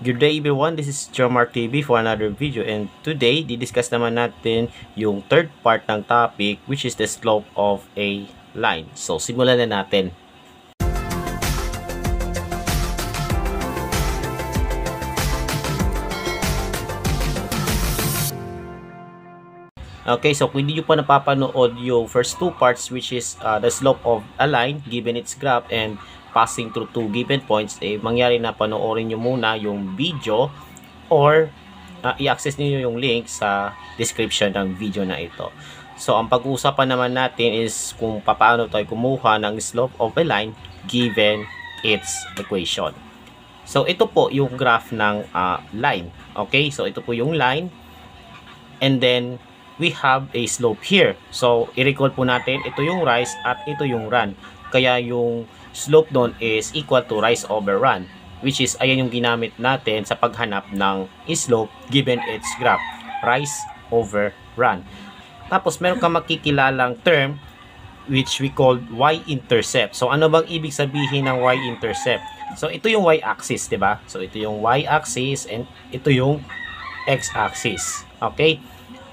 Good day everyone, this is Jomar TV for another video, and today didiscuss naman natin yung third part ng topic, which is the slope of a line. So simulan na natin. Okay, so kung hindi nyo pa napapanood yung first two parts, which is the slope of a line given its graph and passing through two given points, mangyari na panoorin nyo muna yung video or i-access niyo yung link sa description ng video na ito. So ang pag-uusapan naman natin is kung paano tayo kumuha ng slope of a line given its equation. So ito po yung graph ng line. Okay, so ito po yung line, and then we have a slope here. So i-recall po natin, ito yung rise at ito yung run. Kaya yung slope doon is equal to rise over run, which is ayan yung ginamit natin sa paghanap ng slope given its graph, rise over run. Tapos meron kang makikilalang term which we call y-intercept. So ano bang ibig sabihin ng y-intercept? So ito yung y-axis, diba? So ito yung y-axis and ito yung x-axis. Okay?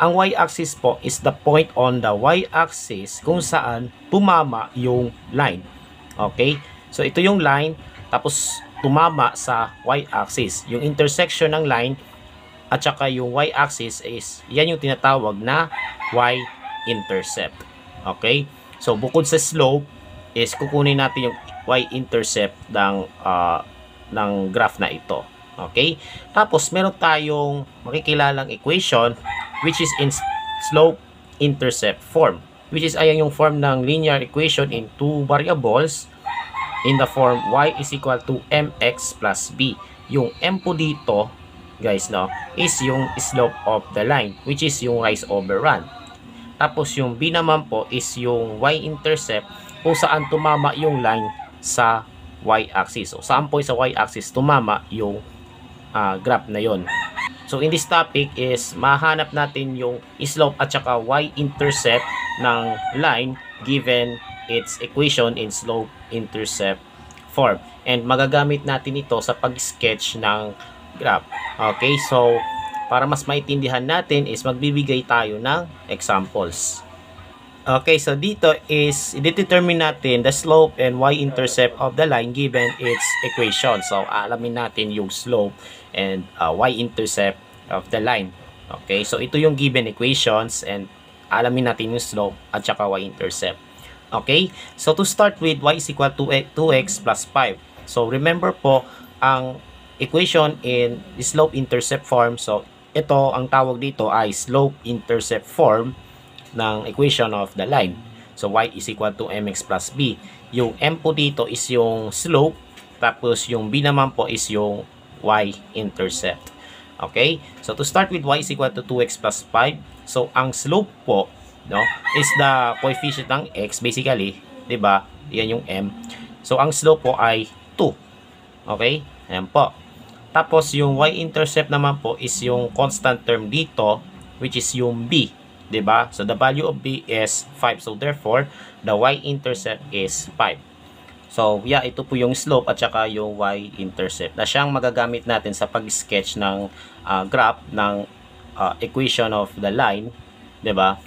Ang y-axis po is the point on the y-axis kung saan tumama yung line. Okay? So ito yung line, tapos tumama sa y-axis. Yung intersection ng line at saka yung y-axis is, yan yung tinatawag na y-intercept. Okay? So bukod sa slope is kukunin natin yung y-intercept ng graph na ito. Okay? Tapos meron tayong makikilalang equation which is in slope-intercept form, which is ayan yung form ng linear equation in two variables in the form y is equal to mx plus b. Yung m po dito, guys, no, is yung slope of the line, which is yung rise over run. Tapos yung b naman po is yung y-intercept kung saan tumama yung line sa y-axis. So saan po sa y-axis tumama yung graph na yon. So in this topic is mahanap natin yung slope at saka y-intercept ng line given its equation in slope-intercept form. And magagamit natin ito sa pag-sketch ng graph. Okay, so para mas maintindihan natin is magbibigay tayo ng examples. Okay, so dito is i-determine natin the slope and y-intercept of the line given its equation. So alamin natin yung slope and y-intercept of the line. Okay, so ito yung given equations and alamin natin yung slope at saka y-intercept. Okay, so to start with, y is equal to 2x plus 5. So remember po, ang equation in slope-intercept form, so ito ang tawag dito ay slope-intercept form ng equation of the line. So y is equal to mx plus b. Yung m po dito is yung slope, tapos yung b naman po is yung y-intercept. Okay, so to start with, y is equal to 2x plus 5. So ang slope po, no, is the coefficient ng x basically, 'di ba? Yan yung m. So ang slope po ay 2. Okay? Ayan po. Tapos yung y-intercept naman po is yung constant term dito, which is yung b, 'di ba? So the value of b is 5. So therefore, the y-intercept is 5. So yeah, ito po yung slope at saka yung y-intercept na siyang magagamit natin sa pag-sketch ng graph ng equation of the line, 'di ba?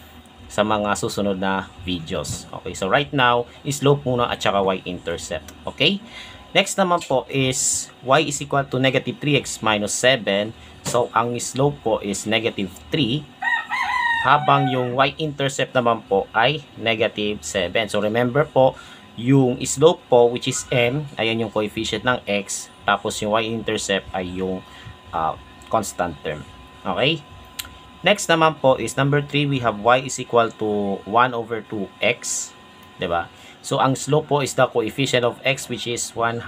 Sa mga susunod na videos. Okay, so right now, slope muna at saka y-intercept. Okay? Next naman po is y is equal to negative 3x minus 7. So, ang slope po is negative 3. Habang yung y-intercept naman po ay negative 7. So, remember po, yung slope po, which is m, ayan yung coefficient ng x. Tapos yung y-intercept ay yung constant term. Okay? Next naman po is number 3, we have y is equal to 1 over 2x. Diba? So, ang slope po is the coefficient of x, which is 1/2.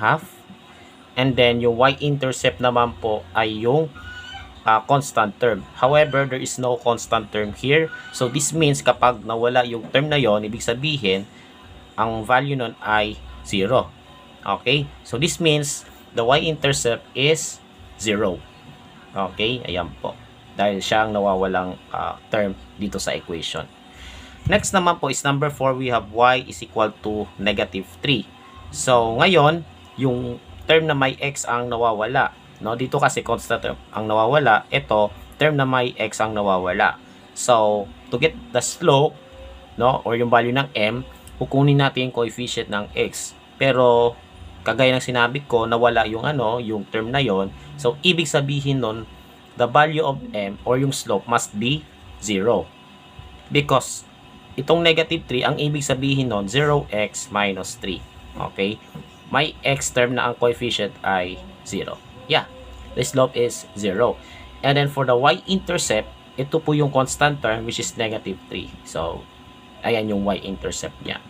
And then, yung y-intercept naman po ay yung constant term. However, there is no constant term here. So, this means kapag nawala yung term na yon, ibig sabihin, ang value nun ay 0. Okay? So, this means the y-intercept is 0. Okay? Ayan po. Dahil siya ang nawawalang term dito sa equation. Next naman po is number 4, we have y is equal to negative 3. So, ngayon, yung term na may x ang nawawala. No? Dito kasi constant term ang nawawala. Ito, term na may x ang nawawala. So, to get the slope, no, or yung value ng m, kukunin natin yung coefficient ng x. Pero, kagaya ng sinabi ko, nawala yung yung term na yon. So, ibig sabihin nun, the value of m or yung slope must be 0. Because, itong negative 3, ang ibig sabihin nun, 0x minus 3. Okay? May x term na ang coefficient ay 0. Yeah, the slope is 0. And then for the y-intercept, ito po yung constant term which is negative 3. So, ayan yung y-intercept niya.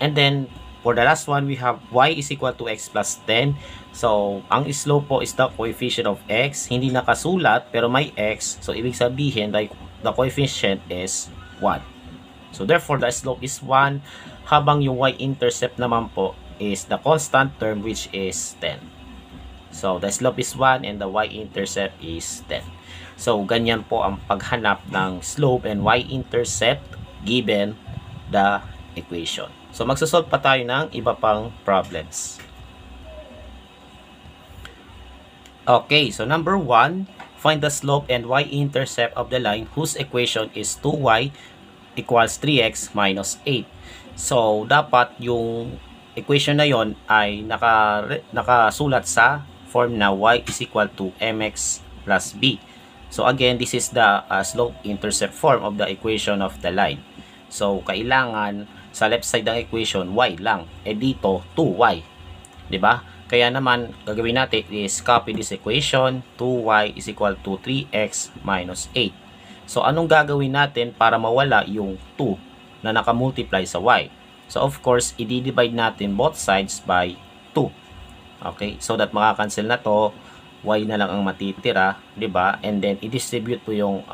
And then, for the last one, we have y is equal to x plus 10. So, ang slope po is the coefficient of x. Hindi nakasulat, pero may x. So, ibig sabihin, the coefficient is 1. So, therefore, the slope is 1. Habang yung y-intercept naman po is the constant term which is 10. So, the slope is 1 and the y-intercept is 10. So, ganyan po ang paghanap ng slope and y-intercept given the equation. So, magsosolve pa tayo ng iba pang problems. Okay, so number 1, find the slope and y-intercept of the line whose equation is 2y equals 3x minus 8. So, dapat yung equation na yon ay nakasulat sa form na y is equal to mx plus b. So again, this is the slope-intercept form of the equation of the line. So kailangan sa left side ng equation y lang. Dito 2y. 'Di ba? Kaya naman gagawin natin is copy this equation, 2y is equal to 3x minus 8. So anong gagawin natin para mawala yung 2 na nakamultiply sa y? So, of course, i-divide natin both sides by 2. Okay? So that makakancel na to, y na lang ang matitira, 'di ba? And then i-distribute po yung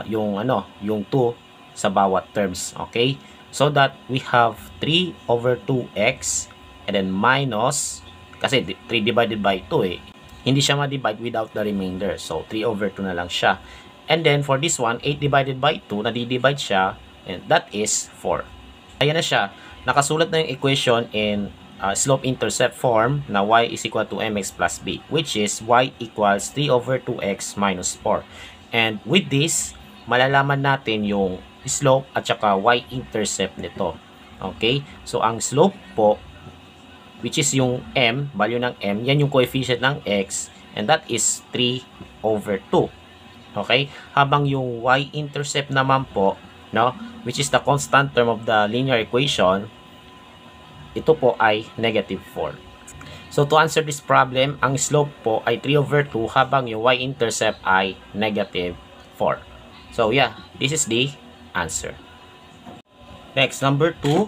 yung 2 sa bawat terms, okay? So that we have 3 over 2x and then minus, kasi 3 divided by 2 eh. Hindi siya ma-divide without the remainder. So 3 over 2 na lang siya. And then for this one, 8 divided by 2, nadi-divide siya, and that is 4. Ayan na siya. Nakasulat na yung equation in slope-intercept form na y is equal to mx plus b, which is y equals 3 over 2x minus 4. And with this, malalaman natin yung slope at saka y-intercept nito. Okay? So, ang slope po, which is yung m, value ng m, yan yung coefficient ng x, and that is 3 over 2. Okay? Habang yung y-intercept naman po, no, which is the constant term of the linear equation, ito po ay negative 4. So to answer this problem, ang slope po ay 3 over 2 habang yung y-intercept ay negative 4. So yeah, this is the answer. Next, number 2,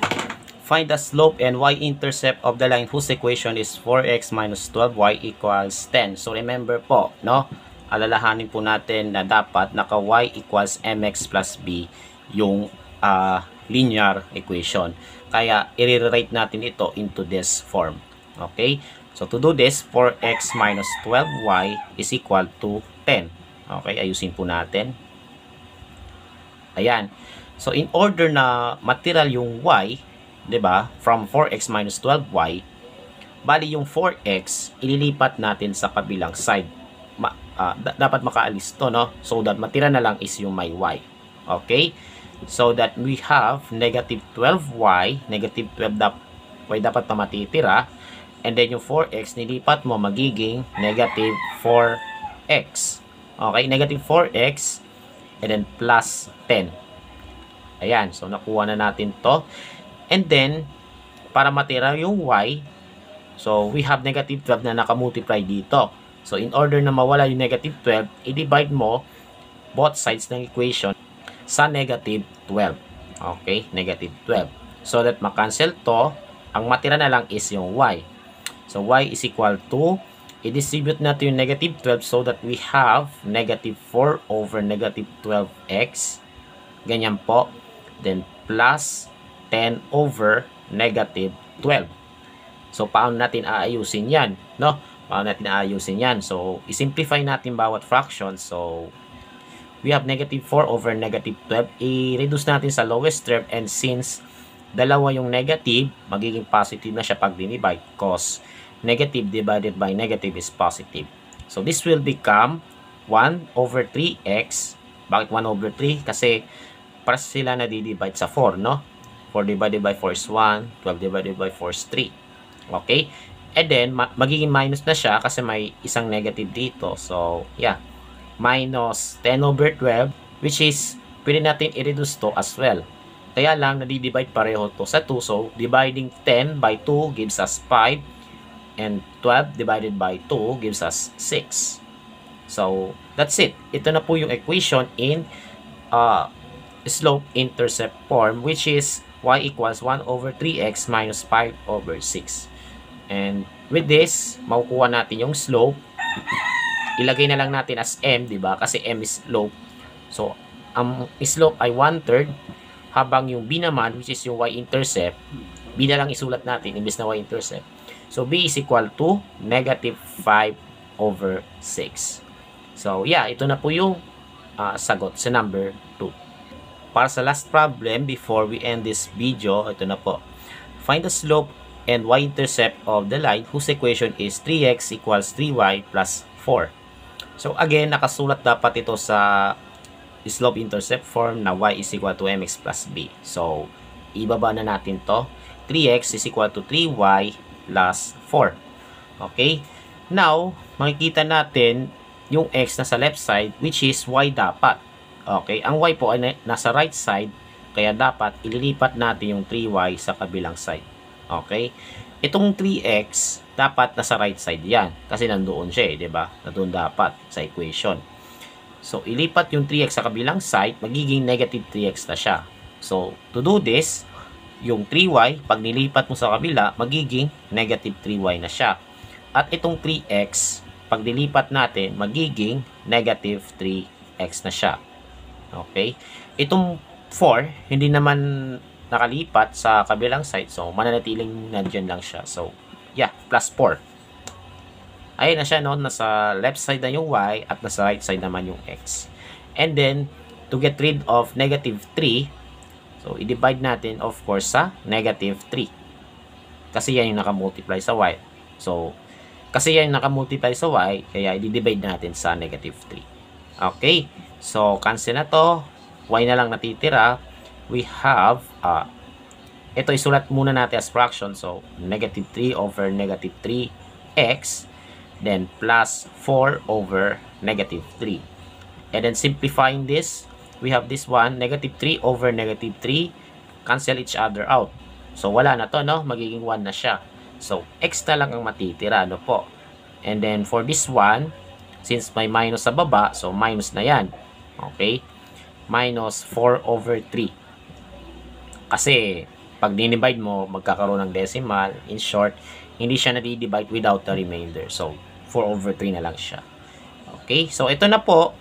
find the slope and y-intercept of the line whose equation is 4x minus 12y equals 10. So remember po, no, alalahanin po natin na dapat naka y equals mx plus b yung linear equation. Kaya, i-rewrite natin ito into this form. Okay? So, to do this, 4x minus 12y is equal to 10. Okay? Ayusin po natin. Ayan. So, in order na material yung y, 'di ba? From 4x minus 12y, bali yung 4x, ililipat natin sa kabilang side. Dapat makaalis to, no? So, that matira na lang is yung may y. Okay? So that we have negative 12y, negative 12 y dapat na matitira, and then yung 4x nilipat mo magiging negative 4x. Okay, negative 4x and then plus 10. Ayan, so nakuha na natin to. And then, para matira yung y, so we have negative 12 na nakamultiply dito. So in order na mawala yung negative 12, i-divide mo both sides ng equation sa negative 12. Okay, negative 12. So that makancel to, ang matira na lang is yung y. So y is equal to, i-distribute natin yung negative 12 so that we have negative 4 over negative 12x. Ganyan po. Then plus 10 over negative 12. So paano natin aayusin yan? No? Paano natin aayusin yan? So, i-simplify natin bawat fraction. So, we have negative 4 over negative 12. I-reduce natin sa lowest term, and since dalawa yung negative, magiging positive na siya pag dinivide. Cause negative divided by negative is positive. So this will become 1 over 3x. Bakit 1 over 3? Kasi para sila na-divide sa 4, no? 4 divided by 4 is 1, 12 divided by 4 is 3. Okay? And then, magiging minus na siya kasi may isang negative dito. So, yeah. Minus 10 over 12, which is, pwede natin i-reduce to as well. Kaya lang, nadi-divide pareho to sa 2. So, dividing 10 by 2 gives us 5. And 12 divided by 2 gives us 6. So, that's it. Ito na po yung equation in slope-intercept form, which is y equals 1 over 3x minus 5 over 6. And with this, makukuha natin yung slope. Ilagay na lang natin as m, diba? Kasi m is slope. So, ang slope ay 1/3, habang yung b naman, which is yung y-intercept, b na lang isulat natin, imbes na y-intercept. So, b is equal to negative 5 over 6. So, yeah, ito na po yung sagot sa number 2. Para sa last problem, before we end this video, ito na po. Find the slope and y-intercept of the line whose equation is 3x equals 3y plus 4. So, again, nakasulat dapat ito sa slope-intercept form na y is equal to mx plus b. So, ibaba na natin to. 3x is equal to 3y plus 4. Okay? Now, makikita natin yung x na sa left side, which is y dapat. Okay? Ang y po ay nasa right side, kaya dapat ililipat natin yung 3y sa kabilang side. Okay? Itong 3x, dapat nasa right side yan. Kasi nandoon siya eh, diba? Nandoon dapat sa equation. So, ilipat yung 3x sa kabilang side, magiging negative 3x na siya. So, to do this, yung 3y, pag nilipat mo sa kabila, magiging negative 3y na siya. At itong 3x, pag nilipat natin, magiging negative 3x na siya. Okay? Itong 4, hindi naman nakalipat sa kabilang side. So, mananatiling nandyan lang siya. So, yeah, plus 4. Ayun na siya, no? Nasa left side na yung y at nasa right side naman yung x. And then, to get rid of negative 3, so, i-divide natin, of course, sa negative 3. Kasi yan yung nakamultiply sa y. So, kasi yan yung nakamultiply sa y, kaya i-divide natin sa negative 3. Okay? So, cancel na to. Y na lang natitira. We have, ito isulat muna natin as fraction. So, negative 3 over negative 3x. Then, plus 4 over negative 3. And then, simplifying this, we have this one, negative 3 over negative 3. Cancel each other out. So, wala na to, no? Magiging 1 na siya. So, x na lang ang matitira, no po? And then, for this one, since may minus sa baba, so minus na yan. Okay? Minus 4 over 3. Kasi, pag dinivide mo, magkakaroon ng decimal. In short, hindi siya na-divide without the remainder. So, 4 over 3 na lang siya. Okay? So, ito na po.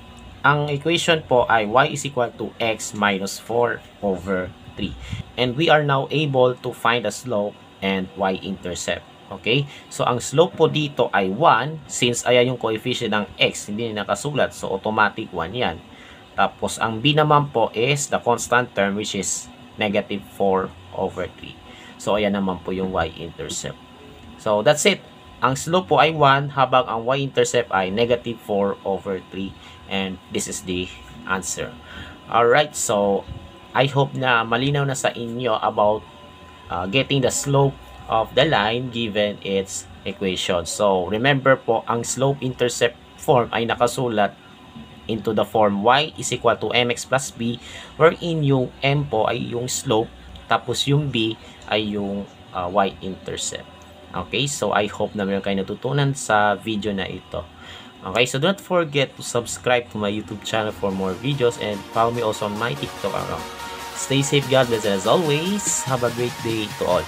Ang equation po ay y is equal to x minus 4 over 3. And we are now able to find the slope and y-intercept. Okay? So, ang slope po dito ay 1. Since ayan yung coefficient ng x, hindi na nakasulat. So, automatic 1 yan. Tapos, ang b naman po is the constant term which is negative 4 over 3. So, ayan naman po yung y-intercept. So, that's it. Ang slope po ay 1 habang ang y-intercept ay negative 4 over 3. And this is the answer. Alright, so I hope na malinaw na sa inyo about getting the slope of the line given its equation. So, remember po, ang slope-intercept form ay nakasulat into the form y is equal to mx plus b, wherein yung m po ay yung slope, tapos yung b ay yung y-intercept. Okay, so I hope na meron kayo natutunan sa video na ito. Okay, so do not forget to subscribe to my YouTube channel for more videos and follow me also on my TikTok account. Stay safe, God bless, and as always, have a great day to all.